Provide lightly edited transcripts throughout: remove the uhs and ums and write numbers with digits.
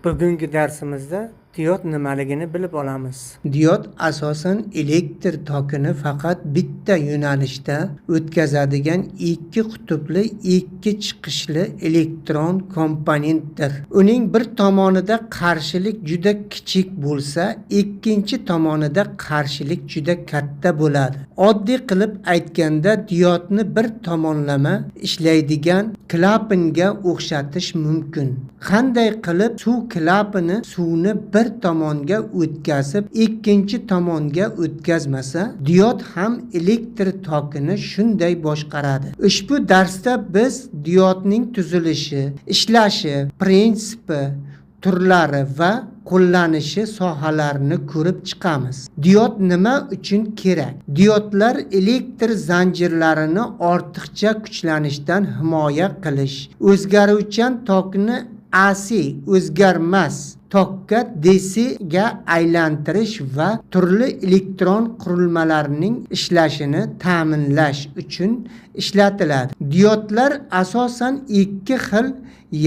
Bugungi darsimizda diod nimaligini bilib olamiz. Diod asosan elektr tokini faqat bitta yo'nalishda o'tkazadigan ikki qutbli ikki chiqishli elektron komponentdir. Uning bir tomonida qarshilik juda kichik bo'lsa, ikkinchi tomonida qarshilik juda katta bo'ladi. Oddiy qilib aytganda diodni bir tomonlama ishlaydigan klapanga o'xshatish mumkin. Qanday qilib suv klapani suvni bir tomonga o'tkazib, ikkinchi tomonga o'tkazmasa, diod ham elektr tokini shunday boshqaradi. Ushbu darsda biz diodning tuzilishi, ishlashi, prinsipi, turlari va qo'llanishi sohalarini ko'rib chiqamiz. Diod nima uchun kerak? Diodlar elektr zanjirlarini ortiqcha kuchlanishdan himoya qilish, o'zgaruvchan tokni AC o'zgarmas tokka DC ga aylantirish va turli elektron qurilmalarning ishlashini ta'minlash uchun ishlatiladi. Diodlar asosan ikki xil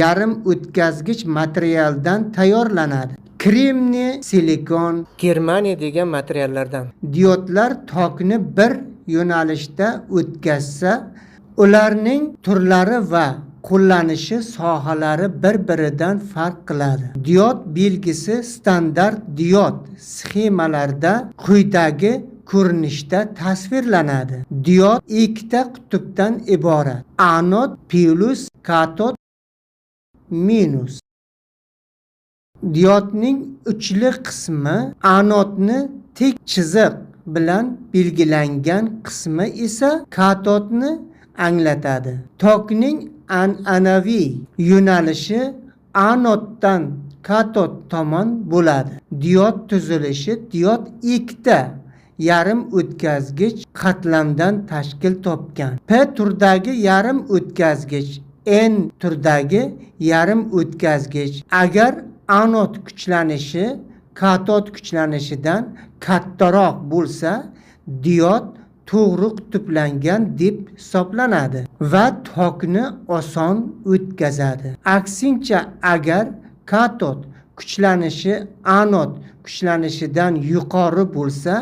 yarim o'tkazgich materialdan tayyorlanadi. Kremniy, silikon, Germaniya degan materiallardan. Diodlar tokni bir yo'nalishda o'tkazsa, ularning turlari va qo'llanishi sohalari bir-biridan farq qiladi. Diod belgisi standart diod sxemalarda quyidagi ko'rinishda tasvirlanadi. Diod ikkita qutbdan iborat: anod plus, katod minus. Diodning uchli qismi, anodni tik chiziq bilan belgilangan qismi esa katodni anglatadi. Tokning an'anaviy yo'nalishi anoddan katod tomon bo'ladi. Diod tuzilishi: diod ikkita yarim o'tkazgich qatlamdan tashkil topgan. P turdagi yarim o'tkazgich, N turdagi yarim o'tkazgich. Agar anod kuchlanishi katod kuchlanishidan kattaroq bo'lsa, diod to'g'ri qutblangan deb hisoblanadi va tokni oson o'tkazadi. Aksincha, agar katod kuchlanishi anod kuchlanishidan yuqori bo'lsa,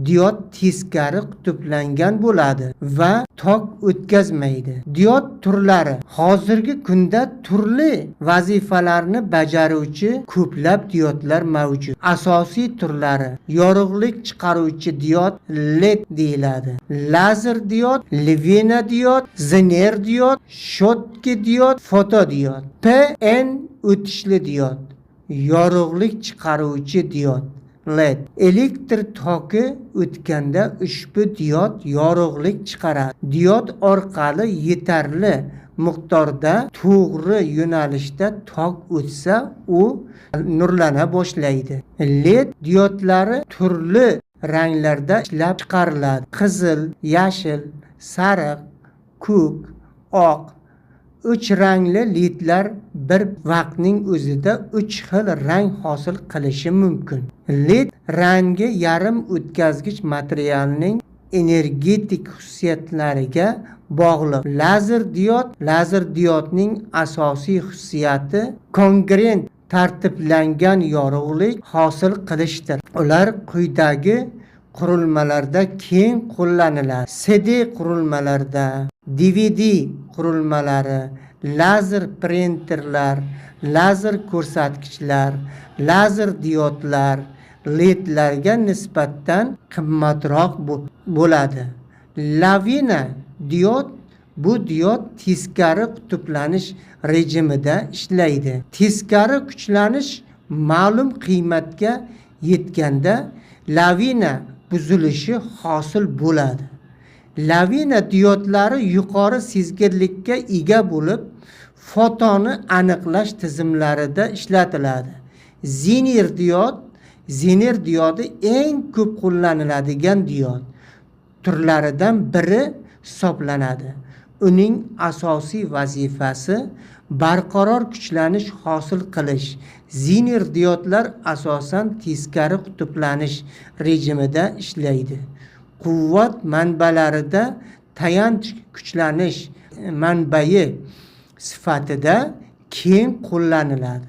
diod teskari qutblangan bo'ladi va tok o'tkazmaydi. Diod turlari: hozirgi kunda turli vazifalarni bajaruvchi ko'plab diodlar mavjud. Asosiy turlari: yorug'lik chiqaruvchi diod LED deyiladi, lazer diod, Levina diod, Zener diod, Schottky diod, fotodiod. PN o'tishli diod, yorug'lik chiqaruvchi diod LED. Elektr toki o'tganda ushbu diod yorug'lik chiqaradi. Diod orqali yetarli miqdorda to'g'ri yo'nalishda tok o'tsa, u nurlana boshlaydi. LED diodlari turli ranglarda ishlab chiqariladi. Qizil, yashil, sariq, ko'k, oq. 3 rangli ledlar bir vaqtning o'zida 3 xil rang hosil qilishi mumkin. LED rangi yarim o'tkazgich materialning energetik xususiyatlariga bog'liq. Lazer diodning asosiy xususiyati kongruent tartiblangan yorug'lik hosil qilishdir. Ular quyidagi qurilmalarda keng qo'llaniladi: CD qurilmalarda, DVD qurilmalari, lazer printerlar, lazer ko'rsatkichlar, lazer diodlar LEDlarga nisbatan qimmatroq bo'ladi. Lavina diod: bu diod teskari qutblanish rejimida ishlaydi. Teskari kuchlanish ma'lum qiymatga yetganda lavina buzilishi hosil bo'ladi. Lavina diodlari yuqori sezgirlikka ega bo'lib, fotoni aniqlash tizimlarida ishlatiladi. Zener diodi eng ko'p qo'llaniladigan diod turlaridan biri hisoblanadi. Uning asosiy vazifasi barqaror kuchlanish hosil qilish. Zener diodlar asosan teskari qutblanish rejimida ishlaydi. Quvvat manbalarida tayanch kuchlanish manbai sifatida keng qo'llaniladi.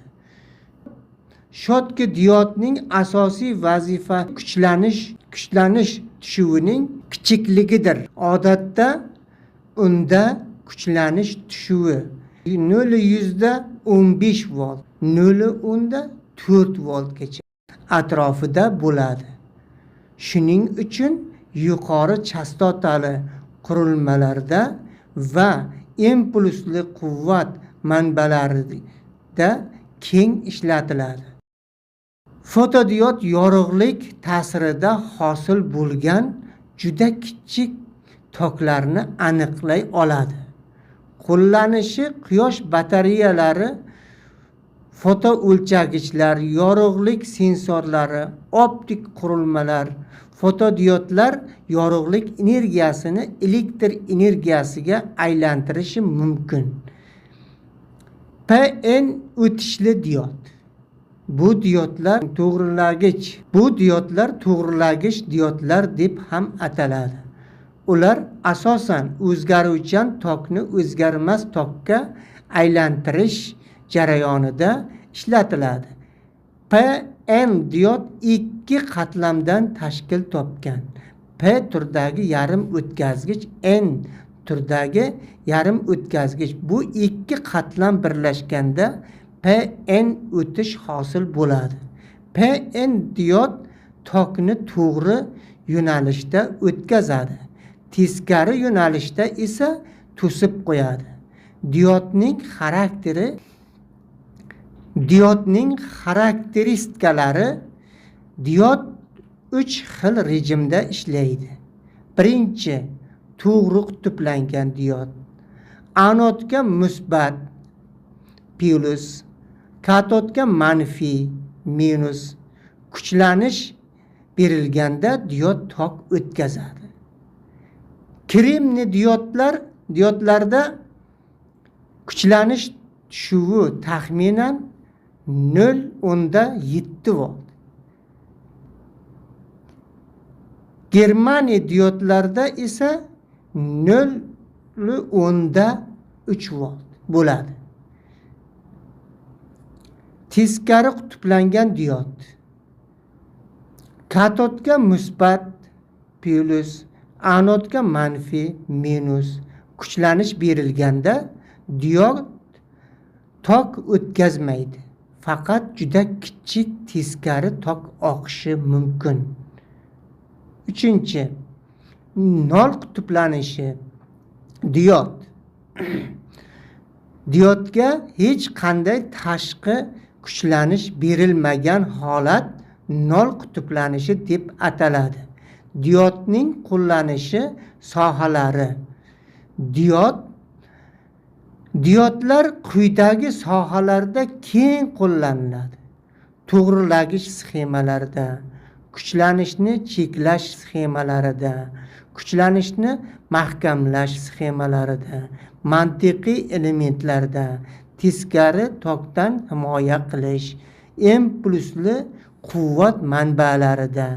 Shodki diodning asosiy vazifa kuchlanish tushuvining kichikligidir. Odatda unda kuchlanish tushuvi 0-15 volt, 0-4 voltgacha atrofida bo'ladi. Shuning uchun yuqori chastotali qurilmalarda va impulsli quvvat manbalarida keng ishlatiladi. Fotodiod yorug'lik ta'sirida hosil bo'lgan juda kichik toklarni aniqlay oladi. Qo'llanishi quyosh batareyalari, foto o'lchagichlar, yorug'lik sensorlari, optik qurilmalar. Fotodiodlar yorug'lik energiyasini elektr energiyasiga aylantirishi mumkin. PN o'tishli diod. Bu diodlar to'g'rilagich diodlar deb ham ataladi. Ular asosan o'zgaruvchan tokni o'zgarmas tokka aylantirish jarayonida ishlatiladi. PN diod 2 qatlamdan tashkil topgan. P turdagi yarim o'tkazgich, N turdagi yarim o'tkazgich. Bu 2 qatlam birlashganda PN o'tish hosil bo'ladi. PN diod tokni to'g'ri yo'nalishda o'tkazadi. Teskari yo'nalishda esa to'sib qo'yadi. Diodning xarakteristikalari. Diod 3 xil rejimda ishlaydi. Birinchi, to'g'ri qutblangan diod. Anodga musbat plus, katodga manfiy minus kuchlanish berilganda diod tok o'tkazadi. Kremniy diodlarda kuchlanish tushuvi taxminan 0.7 volt. Germaniy diodlarda esa 0.3 volt bo'ladi. Teskari qutblangan diod. Katodga musbat plus, anodga manfiy minus kuchlanish berilganda diod tok o'tkazmaydi. Faqat juda kichik teskari tok oqishi mumkin. Uchinchi, nol qutblanishi diod. Diodga hech qanday tashqi kuchlanish berilmagan holat nol qutblanishi deb ataladi. Diodning qo'llanishi sohalari. Diodlar quyidagi sohalarda keng qo'llaniladi. To'g'rilagich sxemalarida, kuchlanishni cheklash sxemalarida, kuchlanishni mahkamlash sxemalarida, mantiqiy elementlarda, teskari tokdan himoya qilish, impulsli quvvat manbalarida,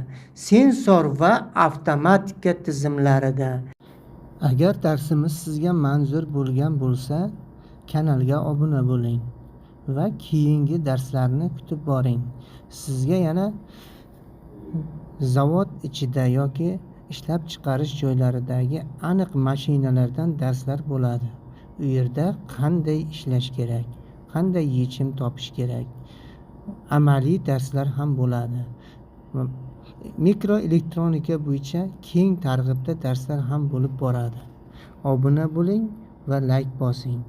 sensor va avtomatika tizimlarida. Agar darsimiz sizga manzur bo'lgan bo'lsa, kanalga obuna bo'ling va keyingi darslarni kutib boring. Sizga yana zavod ichida yoki ishlab chiqarish joylaridagi aniq mashinalardan darslar bo'ladi. U yerda qanday ishlash kerak, qanday yechim topish kerak, amaliy darslar ham bo'ladi. Mikroelektronika bo'yicha keng targ'ibda darslar ham bo'lib boradi. Obuna bo'ling va layk bosing.